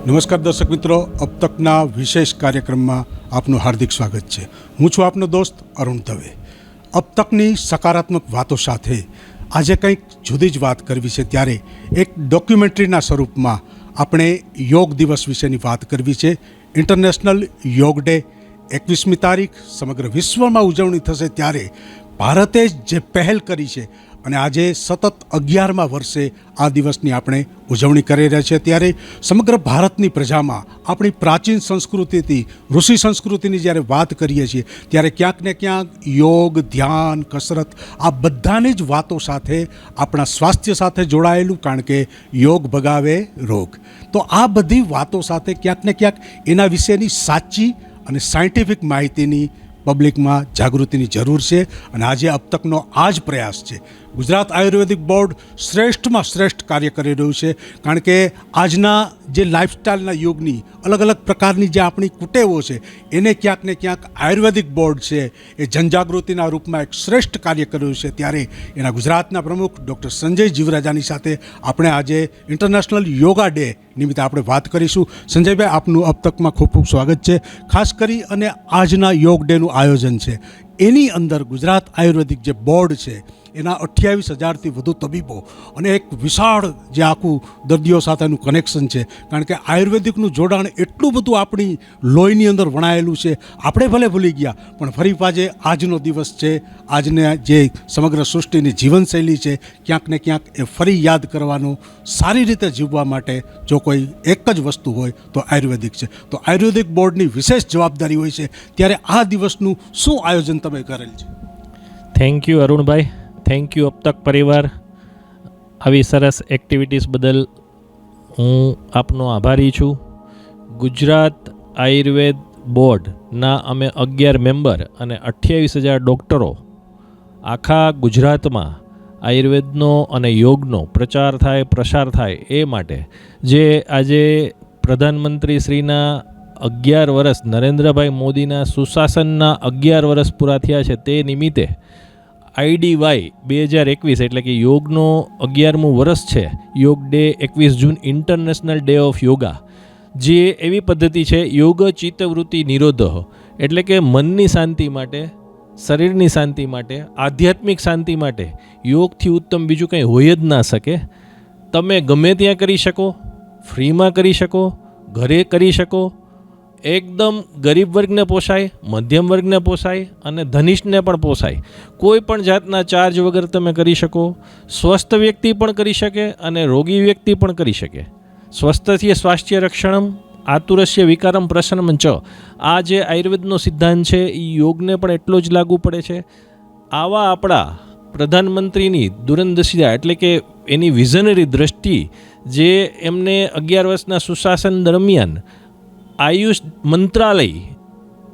નમસ્કાર દર્શક મિત્રો, અબ તકના વિશેષ કાર્યક્રમમાં આપનું હાર્દિક સ્વાગત છે. હું છું આપનો દોસ્ત અરુણ દવે. અબ તકની સકારાત્મક વાતો સાથે આજે કંઈક જુદી જ વાત કરવી છે, ત્યારે એક ડોક્યુમેન્ટરીના સ્વરૂપમાં આપણે યોગ દિવસ વિશેની વાત કરવી છે. ઇન્ટરનેશનલ યોગ ડે 21મી તારીખ સમગ્ર વિશ્વમાં ઉજવણી થશે, ત્યારે ભારતે જે પહેલ કરી છે અને આજે સતત 11મા વર્ષે આ દિવસની આપણે ઉજવણી કરી રહ્યા છીએ, ત્યારે સમગ્ર ભારતની પ્રજામાં આપણી પ્રાચીન સંસ્કૃતિથી ઋષિ સંસ્કૃતિની જ્યારે વાત કરીએ છીએ, ત્યારે ક્યાંક ને ક્યાંક યોગ, ધ્યાન, કસરત આ બધાની જ વાતો સાથે આપણા સ્વાસ્થ્ય સાથે જોડાયેલું, કારણ કે યોગ ભગાવે રોગ. તો આ બધી વાતો સાથે ક્યાંક ને ક્યાંક એના વિશેની સાચી અને સાયન્ટિફિક માહિતીની પબ્લિકમાં જાગૃતિની જરૂર છે. અને આજે અબ તકનો આ જ પ્રયાસ છે. ગુજરાત આયુર્વેદિક બોર્ડ શ્રેષ્ઠમાં શ્રેષ્ઠ કાર્ય કરી રહ્યું છે, કારણ કે આજના જે લાઇફસ્ટાઇલના યુગની અલગ અલગ પ્રકારની જે આપણી કુટેવો છે, એને ક્યાંક ને ક્યાંક આયુર્વેદિક બોર્ડ છે એ જનજાગૃતિના રૂપમાં એક શ્રેષ્ઠ કાર્ય કર્યું છે. ત્યારે એના ગુજરાતના પ્રમુખ ડૉક્ટર સંજય જીવરાજાની સાથે આપણે આજે ઇન્ટરનેશનલ યોગા ડે નિમિત્તે આપણે વાત કરીશું. સંજયભાઈ, આપનું અબ તકમાં ખૂબ ખૂબ સ્વાગત છે. ખાસ કરી અને આજના યોગ ડેનું આયોજન છે, એની અંદર ગુજરાત આયુર્વેદિક જે બોર્ડ છે એના 28,000થી વધુ તબીબો અને એક વિશાળ જે આખું દર્દીઓ સાથેનું કનેક્શન છે, કારણ કે આયુર્વેદિકનું જોડાણ એટલું બધું આપણી લોહીની અંદર વણાયેલું છે. આપણે ભલે ભૂલી ગયા, પણ ફરી પાછે આજનો દિવસ છે, આજને જે સમગ્ર સૃષ્ટિની જીવનશૈલી છે, ક્યાંક ને ક્યાંક એ ફરી યાદ કરવાનું, સારી રીતે જીવવા માટે જો કોઈ એક જ વસ્તુ હોય તો આયુર્વેદિક છે. તો આયુર્વેદિક બોર્ડની વિશેષ જવાબદારી હોય છે, ત્યારે આ દિવસનું શું આયોજન તમે કરેલ છે? Thank you Arunbhai, thank you અબ તક પરિવાર. આવી સરસ એક્ટિવિટીઝ બદલ હું આપનો આભારી છું. ગુજરાત આયુર્વેદ બોર્ડના અમે 11 મેમ્બર અને 28,000 ડૉક્ટરો આખા ગુજરાતમાં આયુર્વેદનો અને યોગનો પ્રચાર થાય, પ્રસાર થાય એ માટે જે આજે પ્રધાનમંત્રી શ્રીના 11 વર્ષ, નરેન્દ્રભાઈ મોદીના સુશાસનના 11 વર્ષ પૂરા થયા છે, તે નિમિત્તે IDY 2021 એટલે કે યોગનો 11મું વર્ષ છે. યોગ day 21 June international day of yoga, જે એવી પદ્ધતિ છે યોગ ચિત્તવૃત્તિ નિરોધઃ, એટલે કે મનની શાંતિ માટે, શરીરની શાંતિ માટે, આધ્યાત્મિક શાંતિ માટે યોગથી ઉત્તમ બીજું કંઈ હોય જ ના શકે. તમે ગમે ત્યાં કરી શકો, ફ્રીમાં કરી શકો, ઘરે કરી શકો, એકદમ ગરીબ વર્ગને પોસાય, મધ્યમ વર્ગને પોસાય અને ધનિષ્ઠને પણ પોસાય. કોઈ પણ જાતના ચાર્જ વગર તમે કરી શકો. સ્વસ્થ વ્યક્તિ પણ કરી શકે અને રોગી વ્યક્તિ પણ કરી શકે. સ્વસ્થસ્ય સ્વાસ્થ્ય રક્ષણમ આતુરસ્ય વિકારમ પ્રસન્નમ ચ, આ જે આયુર્વેદનો સિદ્ધાંત છે એ યોગને પણ એટલો જ લાગુ પડે છે. આવા આપણા પ્રધાનમંત્રીની દૂરંદેશિતા એટલે કે એની વિઝનરી દ્રષ્ટિ, જે એમને 11 વર્ષના સુશાસન દરમિયાન આયુષ મંત્રાલય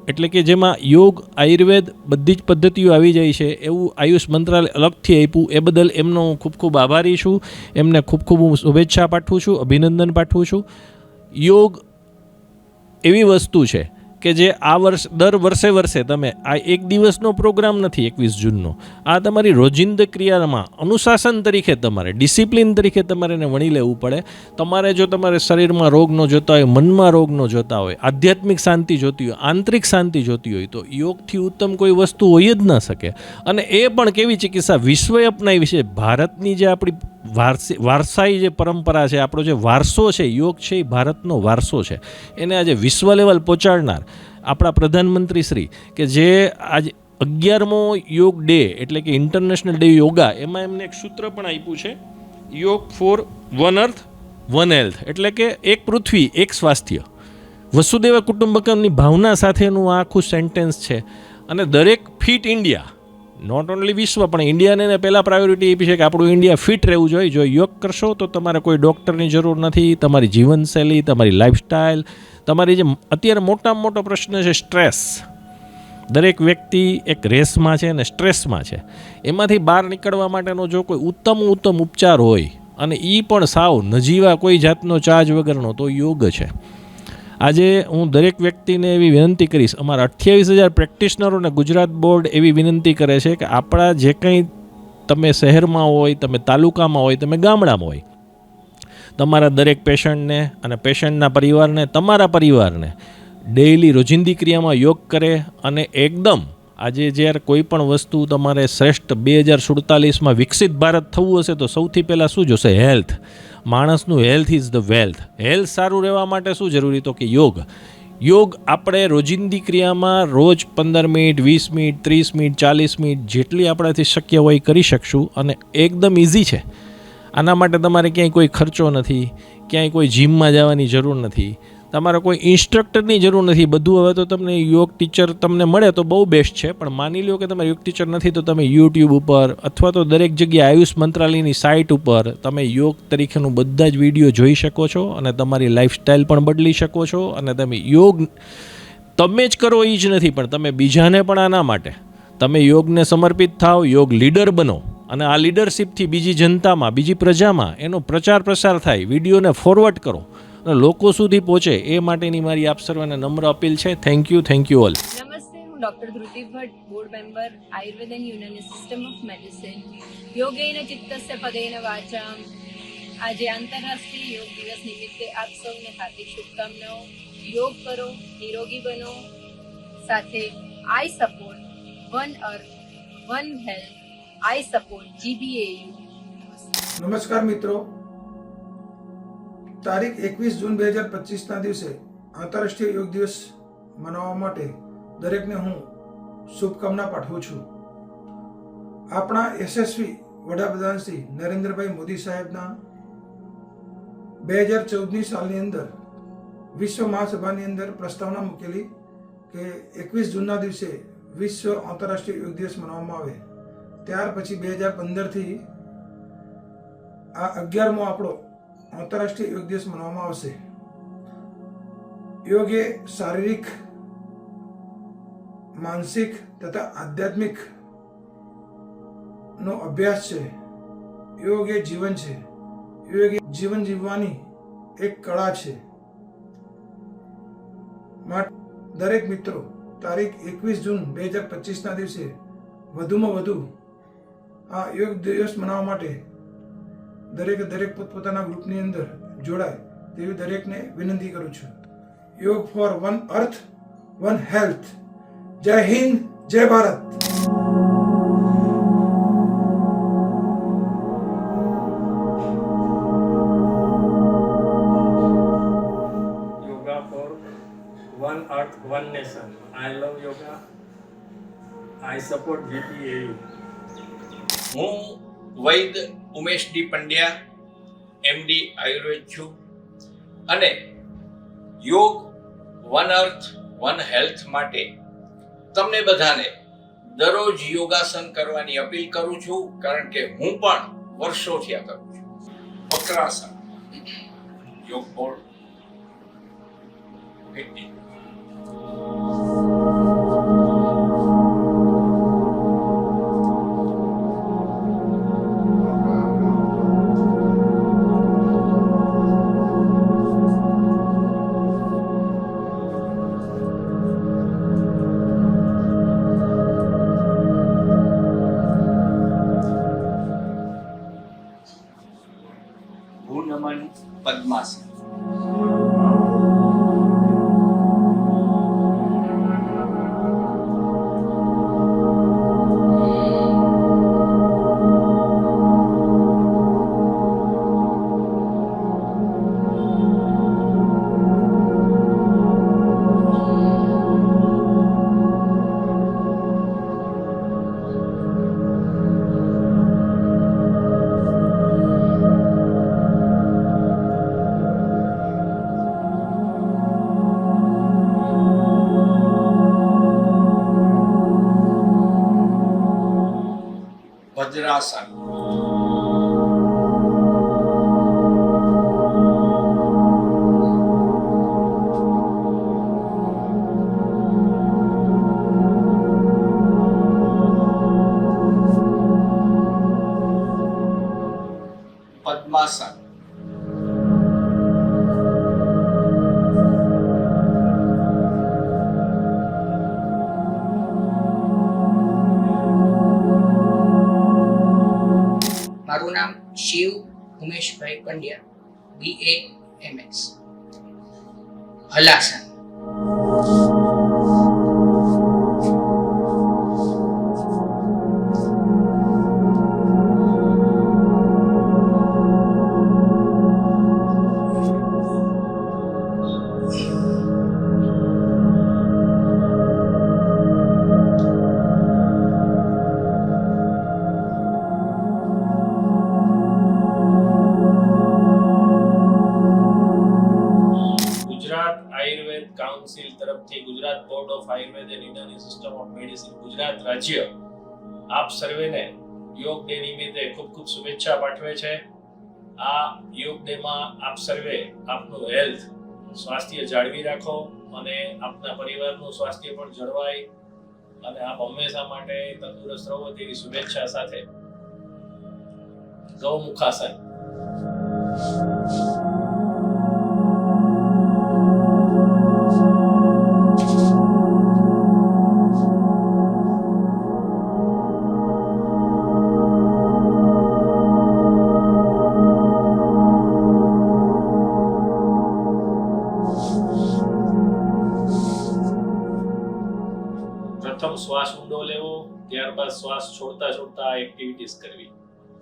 એટલે કે જેમાં યોગ, આયુર્વેદ બધી જ પદ્ધતિઓ આવી જાય છે, એવું આયુષ મંત્રાલય અલગથી આપ્યું. એ બદલ એમનો હું ખૂબ ખૂબ આભારી છું. એમને ખૂબ ખૂબ હું શુભેચ્છા પાઠવું છું, અભિનંદન પાઠવું છું. યોગ એવી વસ્તુ છે કે જે આ દર વર્ષે તમે આ એક દિવસનો પ્રોગ્રામ નથી 21 જૂનનો, આ તમારી રોજિંદા ક્રિયામાં અનુશાસન તરીકે, તમારે ડિસિપ્લિન તરીકે તમારે એને વણી લેવું પડે. તમારે જો તમારે શરીરમાં રોગ ન જોતા હોય, મનમાં રોગ ન જોતા હોય, આધ્યાત્મિક શાંતિ જોતી હોય, આંતરિક શાંતિ જોતી હોય, તો યોગથી ઉત્તમ કોઈ વસ્તુ હોય જ ના શકે. અને એ પણ કેવી ચિકિત્સા વિશ્વએ અપનાવી છે. ભારતની જે આપણી વારસાઈ જે પરંપરા છે, આપણો જે વારસો છે, યોગ છે એ ભારતનો વારસો છે. એને આજે વિશ્વ લેવલ પહોંચાડનાર આપણા પ્રધાનમંત્રી શ્રી, કે જે આજે 11મો યોગ ડે એટલે કે ઇન્ટરનેશનલ ડે યોગા, એમાં એમને એક સૂત્ર પણ આપ્યું છે, yoga for one earth one health, એટલે કે એક પૃથ્વી એક સ્વાસ્થ્ય, વસુદેવ કુટુંબકમની ભાવના સાથેનું આ આખું સેન્ટેન્સ છે. અને દરેક ફિટ ઇન્ડિયા, નોટ ઓનલી વિશ્વ પણ ઇન્ડિયાને પહેલાં પ્રાયોરિટી આપી છે કે આપણું ઇન્ડિયા ફિટ રહેવું જોઈએ. જો યોગ કરશો તો તમારે કોઈ ડૉક્ટરની જરૂર નથી. તમારી જીવનશૈલી, તમારી લાઈફસ્ટાઈલ, તમારી જે અત્યારે મોટામાં મોટો પ્રશ્ન છે સ્ટ્રેસ, દરેક વ્યક્તિ એક રેસમાં છે અને સ્ટ્રેસમાં છે. એમાંથી બહાર નીકળવા માટેનો જો કોઈ ઉત્તમ ઉપચાર હોય, અને એ પણ સાવ નજીવા કોઈ જાતનો ચાર્જ વગરનો, તો યોગ છે. આજે હું દરેક વ્યક્તિને એવી વિનંતી કરીશ, અમારા 28,000 પ્રેક્ટિશનરોને ગુજરાત બોર્ડ એવી વિનંતી કરે છે કે આપણા જે કંઈ તમે શહેરમાં હોય, તમે તાલુકામાં હોય, તમે ગામડામાં હોય, તમારા દરેક પેશન્ટને અને પેશન્ટના પરિવારને, તમારા પરિવારને ડેઇલી રોજિંદી ક્રિયામાં યોગ કરે અને એકદમ આજે જ્યારે કોઈ પણ વસ્તુ તમારે શ્રેષ્ઠ 2047માં વિકસિત ભારત થવું હશે તો સૌથી પહેલાં શું જોશે? હેલ્થ. માણસનું health is the wealth. Health સારું રહેવા માટે શું જરૂરી? તો કે યોગ આપણે રોજિંદી ક્રિયામાં રોજ 15 મિનિટ, 20 મિનિટ, 30 મિનિટ, 40 મિનિટ જેટલી આપણાથી શક્ય હોય કરી શકશું અને એકદમ ઇઝી છે. આના માટે તમારે ક્યાંય કોઈ ખર્ચો નથી, ક્યાંય કોઈ જીમમાં જવાની જરૂર નથી, તમારે કોઈ ઇન્સ્ટ્રક્ટરની જરૂર નથી. બધું હવે તો તમને યોગ ટીચર તમને મળે તો બહુ બેસ્ટ છે, પણ માની લો કે તમારે યોગ ટીચર નથી તો તમે યુટ્યુબ ઉપર અથવા તો દરેક જગ્યાએ આયુષ મંત્રાલયની સાઇટ ઉપર તમે યોગ તરીકેનું બધા જ વિડીયો જોઈ શકો છો અને તમારી લાઈફસ્ટાઈલ પણ બદલી શકો છો. અને તમે યોગ તમે જ કરો એ જ નથી, પણ તમે બીજાને પણ આના માટે તમે યોગને સમર્પિત થાઓ, યોગ લીડર બનો અને આ લીડરશિપથી બીજી જનતામાં, બીજી પ્રજામાં એનો પ્રચાર પ્રસાર થાય, વિડીયોને ફોરવર્ડ કરો અને લોકો સુધી પહોંચે એ માટેની મારી આપ સર્વને નમ્ર અપીલ છે. Thank you all. નમસ્તે, હું doctor Dhruti Bhatt, board member, Ayurveda and Unani system of medicine. યોગેન ચિત્તસ્ય પદેન વાચામ. આજે આંતરરાષ્ટ્રીય યોગ દિવસ નિમિત્તે આપ સૌને હાર્દિક શુભકામનાઓ. યોગ કરો, નિરોગી બનો. સાથે આઈ support one earth, one health, આઈ સપોર્ટ GBAU. નમસ્કાર મિત્રો, તારીખ 21 જૂન 2025ના દિવસે આંતરરાષ્ટ્રીય યોગ દિવસ મનાવવા માટે દરેકને હું શુભકામના પાઠવું છું. આપણા યશસ્વી વડાપ્રધાન શ્રી નરેન્દ્રભાઈ મોદી સાહેબના 2014ની સાલની અંદર વિશ્વ મહાસભાની અંદર પ્રસ્તાવના મૂકેલી કે 21 જૂનના દિવસે વિશ્વ આંતરરાષ્ટ્રીય યોગ દિવસ મનાવવામાં આવે. ત્યાર પછી 2015થી આ 11મો આપણો આંતરરાષ્ટ્રીય યોગ દિવસ મનાવવામાં આવશે. યોગ એ શારીરિક, માનસિક તથા આધ્યાત્મિક નો અભ્યાસ છે. યોગ એ જીવન છે. યોગ એ જીવન જીવવાની એક કળા છે. માટે દરેક મિત્રો તારીખ 21 જૂન 2025ના દિવસે વધુમાં વધુ આ યોગ દિવસ મનાવવા માટે દરેક પોતપોતાના ગ્રુપની અંદર જોડાય તેવી દરેકને વિનંતી કરું છું. Yoga for one earth, one health. જય હિન્દ, જય Bharat. Yoga for one earth, one nation. I love yoga. I support GPAU. હું વૈદ ઉમેશ ડી પંડ્યા, MD આયુર્વેદ છું અને યોગ વન અર્થ વન હેલ્થ માટે તમને બધાને દરરોજ યોગાસન કરવાની અપીલ કરું છું, કારણ કે હું પણ વર્ષોથી આ કરું છું. વક્રાસન, યોગ બોર્ડ 15. ભૂનમન પદ્માસન. વજ્રાસન. પદ્માસન. મારું નામ શિવ ઉમેશભાઈ પંડ્યા, BAMX. હલાસન. ગુજરાત આયુર્વેદ કાઉન્સિલ તરફથી Gujarat board of Ayurveda and Unani system of medicine Gujarat રાજ્ય આપ સર્વેને યોગ ડે નિમિત્તે ખૂબ ખૂબ શુભેચ્છા પાઠવે છે. આ યોગ ડેમાં આપ સર્વે આપનું હેલ્થ સ્વાસ્થ્ય જાળવી રાખો અને આપના પરિવારનું સ્વાસ્થ્ય પણ જળવાય અને આપ હંમેશા માટે તંદુરસ્ત રહો તેવી શુભેચ્છા સાથે ગૌમુખાસન. પ્રથમ શ્વાસ ઊંડો લેવો, ત્યારબાદ શ્વાસ છોડતા છોડતા આ એક્ટિવિટીઝ કરવી.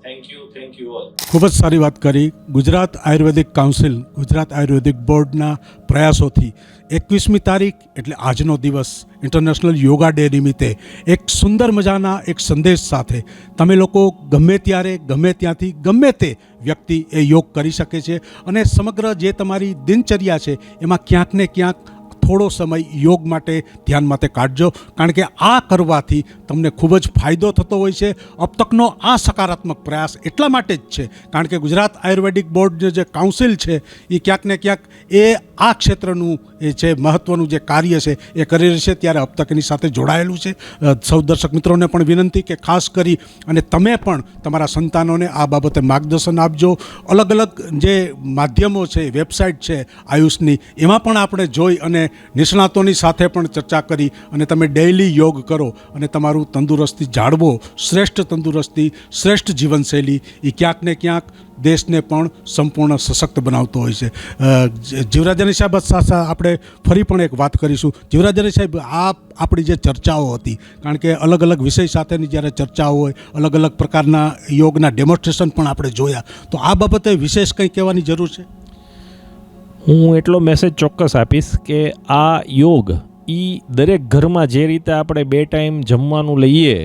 Thank you all. ખૂબ જ સારી વાત કરી. ગુજરાત આયુર્વેદિક કાઉન્સિલ, ગુજરાત આયુર્વેદિક બોર્ડના પ્રયાસોથી 21મી તારીખ એટલે આજનો દિવસ ઇન્ટરનેશનલ યોગા ડે નિમિત્તે એક સુંદર મજાના એક સંદેશ સાથે તમે લોકો ગમે ત્યારે ગમે ત્યાંથી ગમે તે વ્યક્તિ એ યોગ કરી શકે છે અને સમગ્ર જે તમારી દિનચર્યા છે એમાં ક્યાંક ને ક્યાંક થોડો સમય યોગ માટે ધ્યાન માટે કાઢજો, કારણ કે આ કરવાથી તમને ખૂબ જ ફાયદો થતો હોય છે. અબ તકનો આ સકારાત્મક પ્રયાસ એટલા માટે જ છે કારણ કે ગુજરાત આયુર્વેદિક બોર્ડ જે કાઉન્સિલ છે એ ક્યાંક ને ક્યાંક એ આ ક્ષેત્રનું એ છે મહત્ત્વનું જે કાર્ય છે એ કરી રહી છે, ત્યારે અબ તક એની સાથે જોડાયેલું છે. સૌ દર્શક મિત્રોને પણ વિનંતી કે ખાસ કરી અને તમે પણ તમારા સંતાનોને આ બાબતે માર્ગદર્શન આપજો. અલગ અલગ જે માધ્યમો છે, વેબસાઇટ છે આયુષની, એમાં પણ આપણે જોઈ અને નિષ્ણાતોની સાથે પણ ચર્ચા કરી અને તમે ડેઇલી યોગ કરો અને તમારું તંદુરસ્તી જાળવો. શ્રેષ્ઠ તંદુરસ્તી, શ્રેષ્ઠ જીવનશૈલી એ ક્યાંક ને ક્યાંક દેશને પણ સંપૂર્ણ સશક્ત બનાવતો હોય છે. જીવરાજાની સાહેબ સાથે આપણે ફરી પણ એક વાત કરીશું. જીવરાજાની સાહેબ, આ આપણી જે ચર્ચાઓ હતી, કારણ કે અલગ અલગ વિષય સાથેની જ્યારે ચર્ચાઓ હોય, અલગ અલગ પ્રકારના યોગના ડેમોન્સ્ટ્રેશન પણ આપણે જોયા, તો આ બાબતે વિશેષ કંઈ કહેવાની જરૂર છે? હું એટલો મેસેજ ચોક્કસ આપીશ કે આ યોગ દરેક ઘરમાં જે રીતે આપણે 2 ટાઈમ જમવાનું લઈએ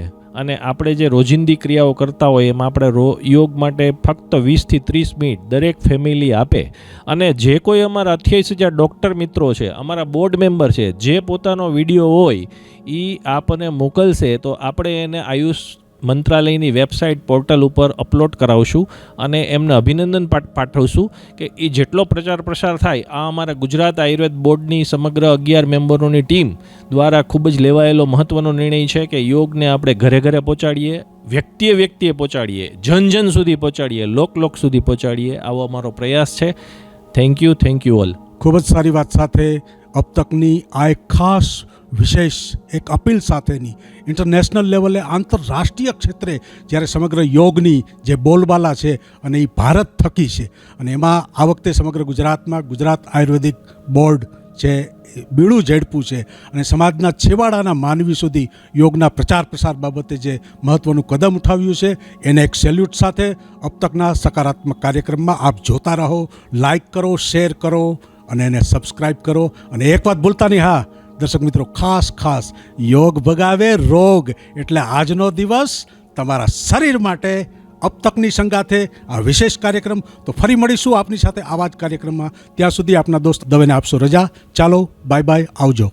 અને આપણે જે રોજિંદી ક્રિયાઓ કરતા હોય એમાં આપણે યોગ માટે ફક્ત 20 થી 30 મિનિટ દરેક ફેમિલી આપે અને જે કોઈ અમારા 28,000 ડૉક્ટર મિત્રો છે, અમારા બોર્ડ મેમ્બર છે, જે પોતાનો વિડીયો હોય એ આપણને મોકલશે તો આપણે એને આયુષ મંત્રાલયની વેબસાઇટ પોર્ટલ ઉપર અપલોડ કરાવશું અને એમને અભિનંદન પાઠવશું કે એ જેટલો પ્રચાર પ્રસાર થાય આ અમારા ગુજરાત આયુર્વેદ બોર્ડની સમગ્ર 11 મેમ્બરોની ટીમ દ્વારા ખૂબ જ લેવાયેલો મહત્ત્વનો નિર્ણય છે કે યોગને આપણે ઘરે ઘરે પહોંચાડીએ, વ્યક્તિએ પહોંચાડીએ, જન સુધી પહોંચાડીએ, લોક સુધી પહોંચાડીએ. આવો અમારો પ્રયાસ છે. Thank you all. ખૂબ જ સારી વાત સાથે અબ તકની આ એક ખાસ વિશેષ એક અપીલ સાથેની ઇન્ટરનેશનલ લેવલે, આંતરરાષ્ટ્રીય ક્ષેત્રે જ્યારે સમગ્ર યોગની જે બોલબાલા છે અને એ ભારત થકી છે અને એમાં આ વખતે સમગ્ર ગુજરાતમાં ગુજરાત આયુર્વેદિક બોર્ડ છે બીડું ઝડપું છે અને સમાજના છેવાડાના માનવી સુધી યોગના પ્રચાર પ્રસાર બાબતે જે મહત્ત્વનું કદમ ઉઠાવ્યું છે એને એક સેલ્યુટ સાથે અબ તકના સકારાત્મક કાર્યક્રમમાં આપ જોતા રહો, લાઈક કરો, શેર કરો અને એને સબસ્ક્રાઈબ કરો. અને એક વાત ભૂલતા નહીં, હા દર્શક મિત્રો, ખાસ યોગ ભગાવે રોગ, એટલે આજનો દિવસ તમારા શરીર માટે અબ તકની સંગાથે આ વિશેષ કાર્યક્રમ. તો ફરી મળીશું આપની સાથે આવા જ કાર્યક્રમમાં. ત્યાં સુધી આપના દોસ્ત દવેને આપશો રજા. ચાલો, બાય, આવજો.